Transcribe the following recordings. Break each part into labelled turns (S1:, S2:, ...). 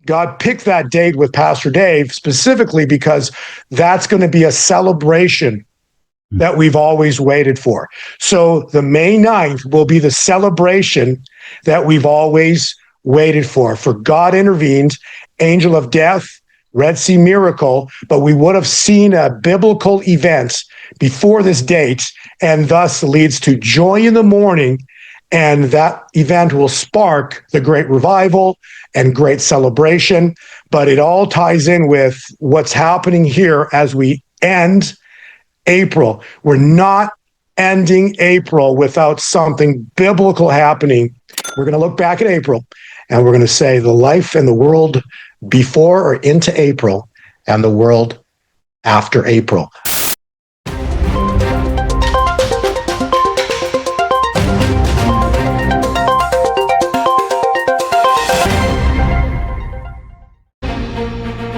S1: God picked that date with Pastor Dave specifically because that's going to be a celebration that we've always waited for. So the May 9th will be the celebration that we've always waited for God intervened, angel of death, Red Sea miracle, but we would have seen a biblical event before this date, and thus leads to joy in the morning, and that event will spark the great revival and great celebration. But it all ties in with what's happening here as we end April. We're not ending April without something biblical happening. We're going to look back at April and we're going to say the life and the world before or into April and the world after April.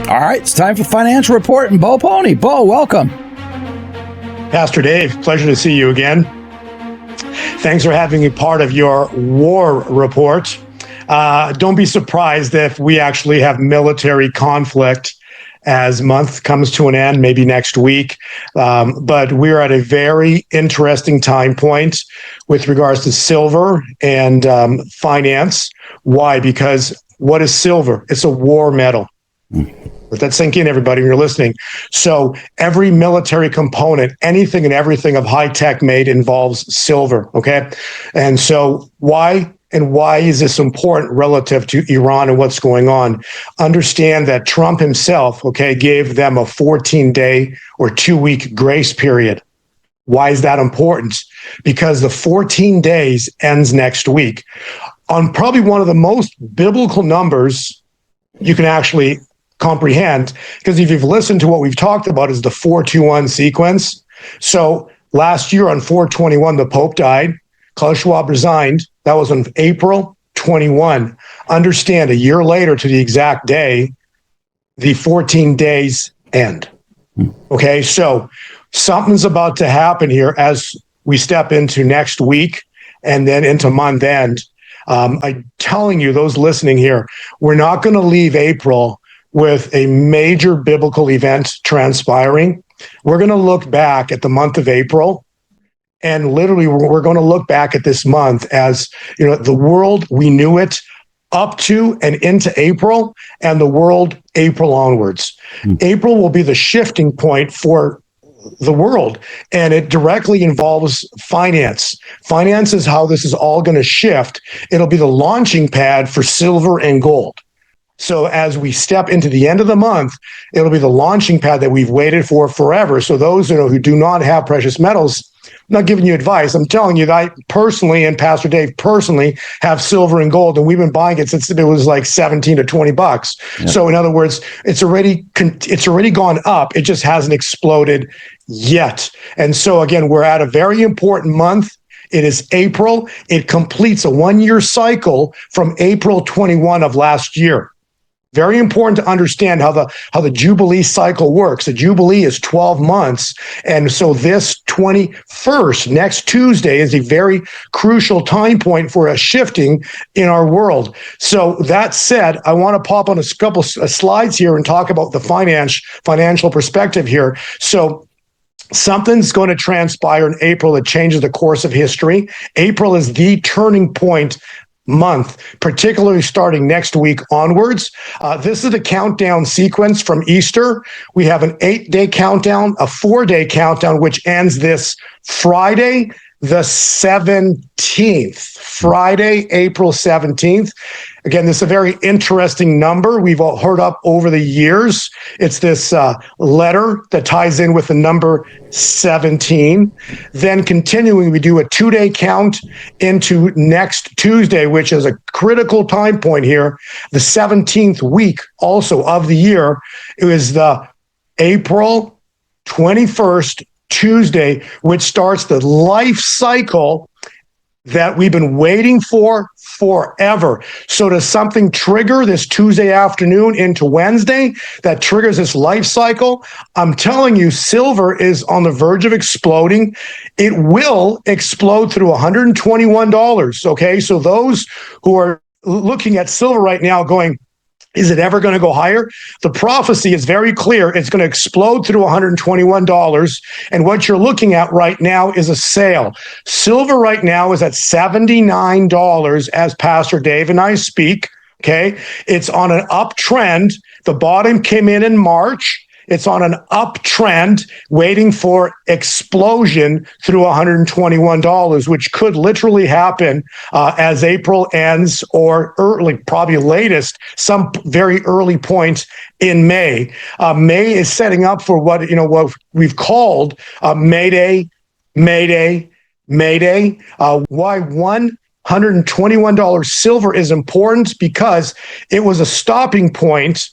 S2: All right, it's time for Financial Report and Bo Polny. Bo, welcome.
S1: Pastor Dave, pleasure to see you again. Thanks for having me part of your war report. Don't be surprised if we actually have military conflict as month comes to an end, maybe next week. But we're at a very interesting time point with regards to silver and finance. Why? Because what is silver? It's a war metal. Let that sink in, everybody, when you're listening. So every military component, anything and everything of high tech made involves silver, okay? And so why is this important relative to Iran and what's going on? Understand that Trump himself, okay, gave them a 14-day or 2-week grace period. Why is that important? Because the 14 days ends next week on probably one of the most biblical numbers you can actually comprehend, because if you've listened to what we've talked about is the 421 sequence. So last year on 421, the Pope died. Klaus Schwab resigned. That was on April 21. Understand, a year later to the exact day, the 14 days end. Okay, so something's about to happen here as we step into next week and then into month end. I'm telling you, those listening here, we're not going to leave April with a major biblical event transpiring. We're going to look back at the month of April, and literally we're going to look back at this month as, you know, the world, we knew it up to and into April, and the world April onwards. April will be the shifting point for the world, and it directly involves finance. Finance is how this is all going to shift. It'll be the launching pad for silver and gold. So as we step into the end of the month, it'll be the launching pad that we've waited for forever. So those who do not have precious metals, I'm not giving you advice. I'm telling you that I personally and Pastor Dave personally have silver and gold, and we've been buying it since it was like 17 to 20 bucks. Yep. So in other words, it's already gone up. It just hasn't exploded yet. And so again, we're at a very important month. It is April. It completes a 1-year cycle from April 21 of last year. Very important to understand how the Jubilee cycle works. The Jubilee is 12 months. And so this 21st, next Tuesday, is a very crucial time point for a shifting in our world. So that said, I want to pop on a couple slides here and talk about the financial perspective here. So something's going to transpire in April that changes the course of history. April is the turning point month, particularly starting next week onwards. This is the countdown sequence from Easter. We have an 8-day countdown, a 4-day countdown, which ends this Friday, the 17th. Friday, April 17th. Again, this is a very interesting number we've all heard up over the years. It's this letter that ties in with the number 17. Then continuing, we do a 2-day count into next Tuesday, which is a critical time point here. The 17th week also of the year. It was the April 21st Tuesday, which starts the life cycle that we've been waiting for forever. So does something trigger this Tuesday afternoon into Wednesday that triggers this life cycle? I'm telling you, silver is on the verge of exploding. It will explode through $121. Okay, so those who are looking at silver right now going, Is it ever going to go higher? The prophecy is very clear. It's going to explode through $121. And what you're looking at right now is a sale. Silver right now is at $79 as Pastor Dave and I speak. Okay. It's on an uptrend. The bottom came in March. It's on an uptrend, waiting for explosion through $121, which could literally happen as April ends, or early, probably latest, some very early point in May. May is setting up for what we've called Mayday, Mayday, Mayday. Why $121 silver is important? Because it was a stopping point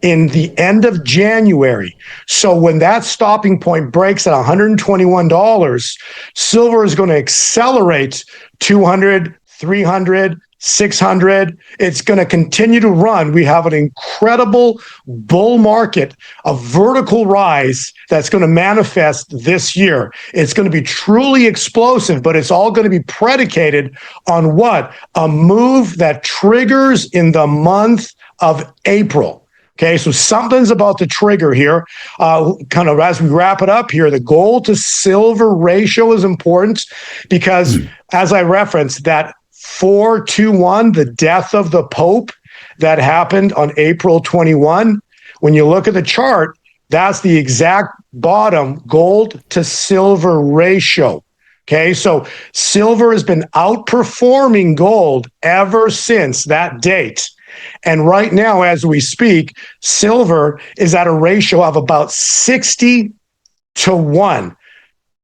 S1: in the end of January. So when that stopping point breaks at $121, silver is going to accelerate 200, 300, 600. It's going to continue to run. We have an incredible bull market, a vertical rise that's going to manifest this year. It's going to be truly explosive, but it's all going to be predicated on what? A move that triggers in the month of April. Okay, so something's about to trigger here. Kind of as we wrap it up here, the gold to silver ratio is important because, as I referenced, that 421, the death of the Pope that happened on April 21, when you look at the chart, that's the exact bottom gold to silver ratio. Okay, so silver has been outperforming gold ever since that date. And right now, as we speak, silver is at a ratio of about 60 to 1.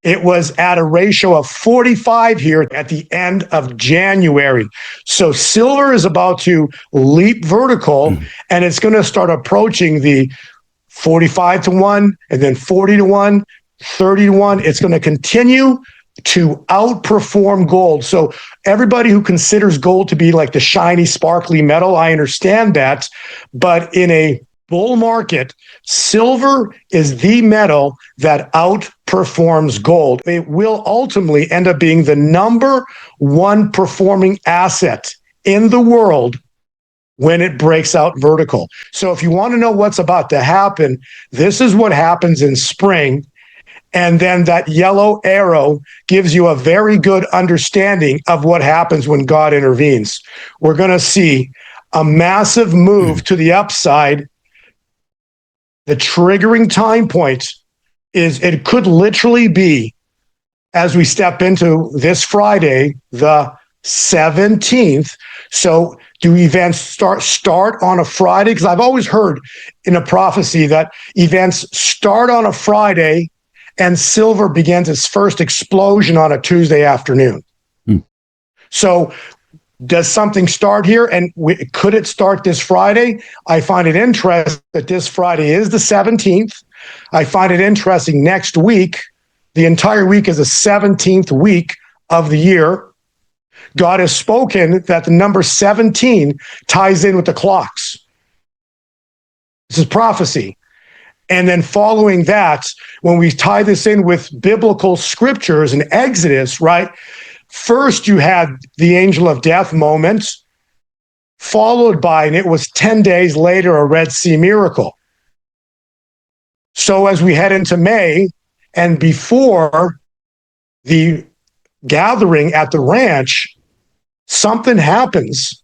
S1: It was at a ratio of 45 here at the end of January. So silver is about to leap vertical, and it's going to start approaching the 45 to 1, and then 40 to 1, 30 to 1. It's going to continue to outperform gold. So everybody who considers gold to be like the shiny, sparkly metal, I understand that. But in a bull market, silver is the metal that outperforms gold. It will ultimately end up being the number one performing asset in the world when it breaks out vertical. So if you want to know what's about to happen, this is what happens in spring. And then that yellow arrow gives you a very good understanding of what happens when God intervenes. We're going to see a massive move to the upside. The triggering time point is, it could literally be as we step into this Friday, the 17th. So do events start on a Friday? Because I've always heard in a prophecy that events start on a Friday and silver begins its first explosion on a Tuesday afternoon. So does something start here? And could it start this Friday? I find it interesting that this Friday is the 17th. I find it interesting next week, the entire week is the 17th week of the year. God has spoken that the number 17 ties in with the clocks. This is prophecy. And then following that, when we tie this in with biblical scriptures and Exodus, right? First, you had the angel of death moment, followed by, and it was 10 days later, a Red Sea miracle. So as we head into May, and before the gathering at the ranch, something happens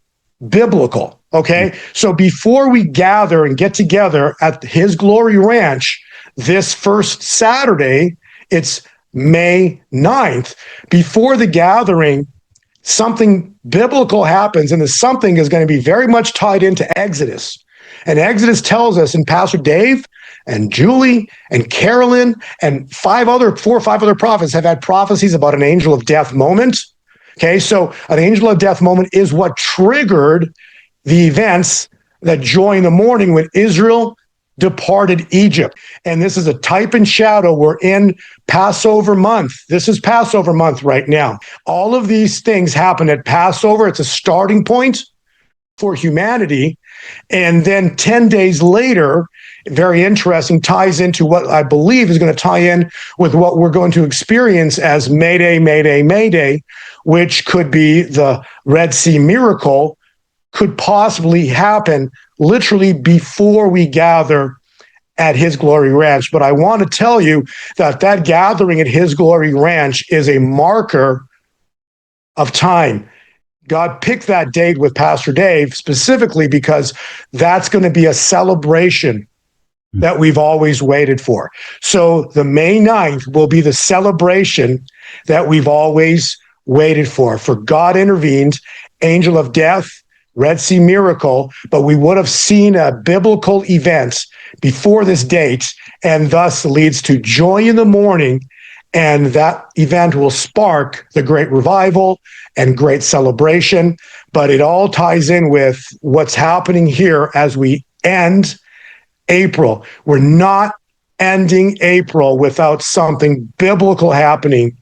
S1: biblical. Okay, so before we gather and get together at His Glory Ranch this first Saturday, it's May 9th. Before the gathering, something biblical happens, and the something is going to be very much tied into Exodus. And Exodus tells us, and Pastor Dave and Julie and Carolyn and 4 or 5 other prophets have had prophecies about an angel of death moment. Okay, so an angel of death moment is what triggered the events that joy in the morning when Israel departed Egypt. And this is a type and shadow. We're in Passover month. This is Passover month right now. All of these things happen at Passover. It's a starting point for humanity. And then 10 days later, very interesting, ties into what I believe is going to tie in with what we're going to experience as Mayday, Mayday, Mayday, which could be the Red Sea miracle, could possibly happen literally before we gather at His Glory Ranch. But I want to tell you that that gathering at His Glory Ranch is a marker of time. God picked that date with Pastor Dave specifically because that's going to be a celebration that we've always waited for. So the May 9th will be the celebration that we've always waited for. For God intervened, angel of death, Red Sea miracle, but we would have seen a biblical event before this date, and thus leads to joy in the morning. And that event will spark the great revival and great celebration. But it all ties in with what's happening here as we end April. We're not ending April without something biblical happening.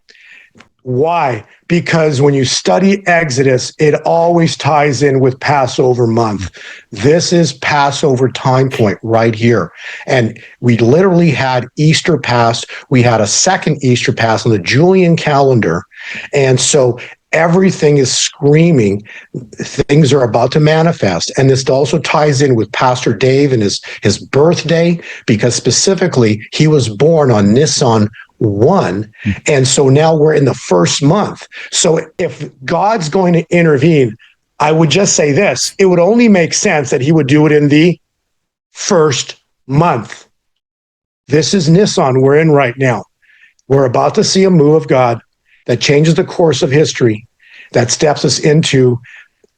S1: Why? Because when you study Exodus, it always ties in with Passover month. This is Passover time point right here. And we literally had Easter pass. We had a second Easter pass on the Julian calendar. And so everything is screaming. Things are about to manifest. And this also ties in with Pastor Dave and his birthday, because specifically he was born on Nisan 1. And so now we're in the first month. So if God's going to intervene, I would just say this: it would only make sense that He would do it in the first month. This is Nisan we're in right now. We're about to see a move of God that changes the course of history, that steps us into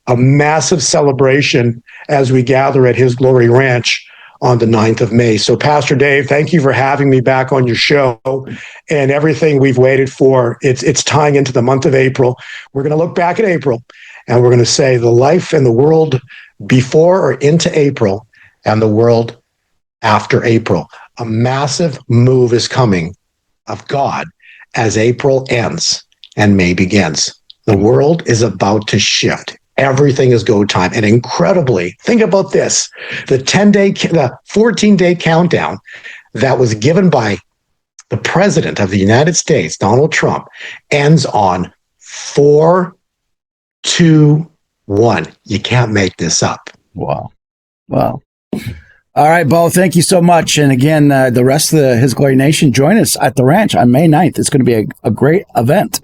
S1: a massive celebration as we gather at His Glory Ranch on the 9th of May. So Pastor Dave, thank you for having me back on your show, and everything we've waited for. It's tying into the month of April. We're going to look back at April, and we're going to say the life and the world before or into April and the world after April. A massive move is coming of God as April ends and May begins. The world is about to shift. Everything is go time. And incredibly, think about this: the 14-day countdown that was given by the president of the United States, Donald Trump, ends on 4, 2, 1. You can't make this up.
S2: Wow. All right, Bo, thank you so much. And again, the rest of the His Glory Nation, join us at the ranch on May 9th. It's going to be a great event.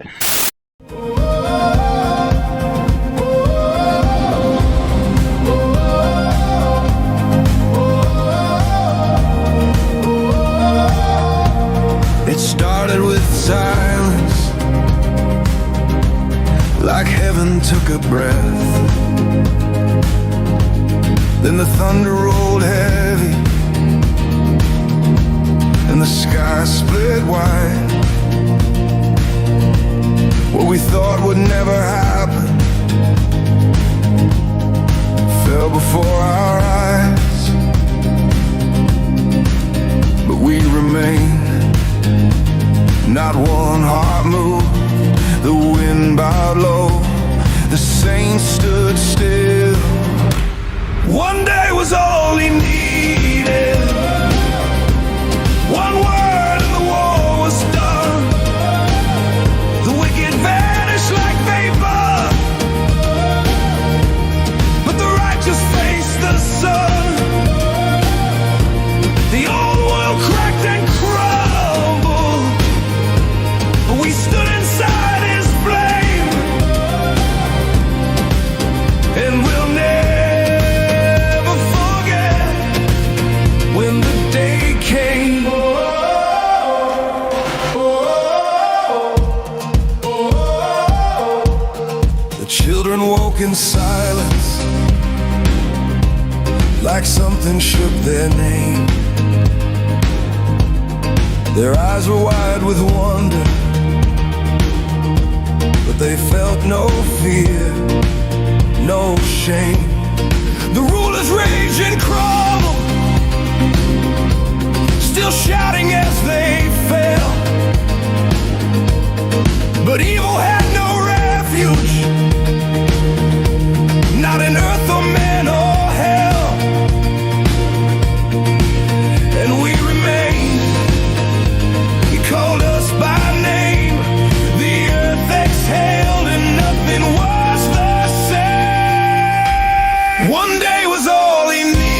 S3: It started with silence, like heaven took a breath. Then the thunder rolled heavy, and the sky split wide. What we thought would never happen fell before our eyes, but we remain. Not one heart moved, the wind bowed low, the saints stood still. One day was all he needed. One word and the war was done. The wicked vanished like vapor, but the righteous faced the sun. The old world cracked and crumbled, but we stood inside His flame, and we'll never forget when the day came. The children woke in silence, like something shook their name. Their eyes were wide with wonder, but they felt no fear, no shame. The rulers raged and crumbled, still shouting as they fell. But evil had no refuge, not in earth or man or hell. And we remained. He called us by name. The earth exhaled and nothing was the same. One day was all he needed.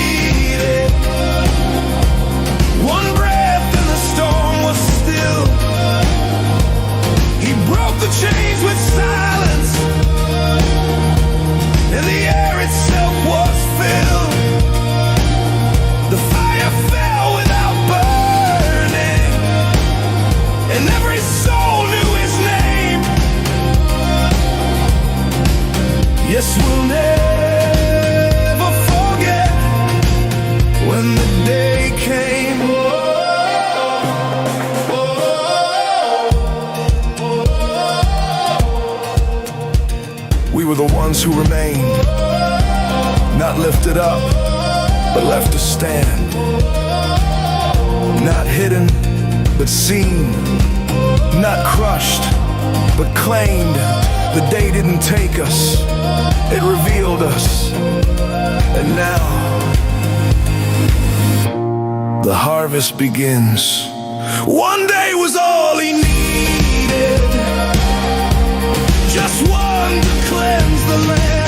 S3: ones who remained, not lifted up, but left to stand. Not hidden, but seen. Not crushed, but claimed. The day didn't take us, it revealed us. And now, the harvest begins. One day was all he needed, just one to cleanse the land.